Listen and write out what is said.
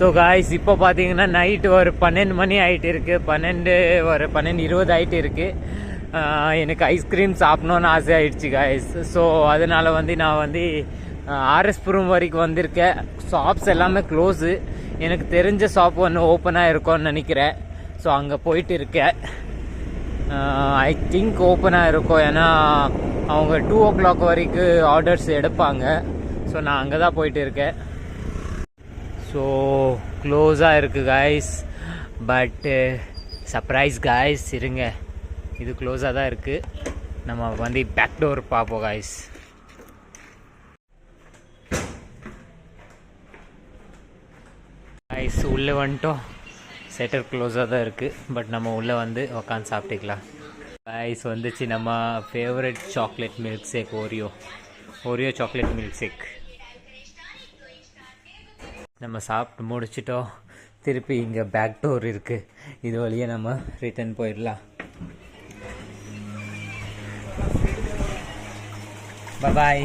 So guys இப்போ பார்த்தீங்கன்னா night ஒரு 12 மணி ஆகிட்டு இருக்குது. 12:20 ஆகிட்டு இருக்குது. எனக்கு ஐஸ்கிரீம் சாப்பிட்ணுன்னு ஆசை ஆகிடுச்சு காய்ஸ். ஸோ அதனால் வந்து நான் வந்து ஆர்எஸ்புரம் வரைக்கும் வந்திருக்கேன். ஷாப்ஸ் எல்லாமே க்ளோஸு. எனக்கு தெரிஞ்ச ஷாப் ஒன்று ஓப்பனாக இருக்கும்னு நினைக்கிறேன். ஸோ அங்கே போயிட்டு இருக்கேன். ஐ திங்க் ஓப்பனாக இருக்கும், ஏன்னா அவங்க 2 o'clock வரைக்கும் ஆர்டர்ஸ் எடுப்பாங்க. ஸோ நான் அங்கே தான் போயிட்டு இருக்கேன். ஸோ க்ளோஸாக இருக்குது காய்ஸ். பட்டு சர்ப்ரைஸ் காய்ஸ், இருங்க, இது க்ளோஸாக தான் இருக்குது. நம்ம வந்து பேக் டோர் பார்ப்போம் காய்ஸ். காய்ஸ் உள்ளே வந்துட்டோம். செட்டர் க்ளோஸாக தான் இருக்குது. பட் நம்ம உள்ளே வந்து உக்காந்து சாப்பிட்டுக்கலாம். காய்ஸ் வந்துச்சு நம்ம favourite chocolate milk shake, Oreo chocolate milk shake. நம்ம சாப்பிட்டு முடிச்சிட்டோம். திருப்பி இங்கே பேக் டோர் இருக்குது. இது வழியே நம்ம ரிட்டர்ன் போயிடலாம். பாய்.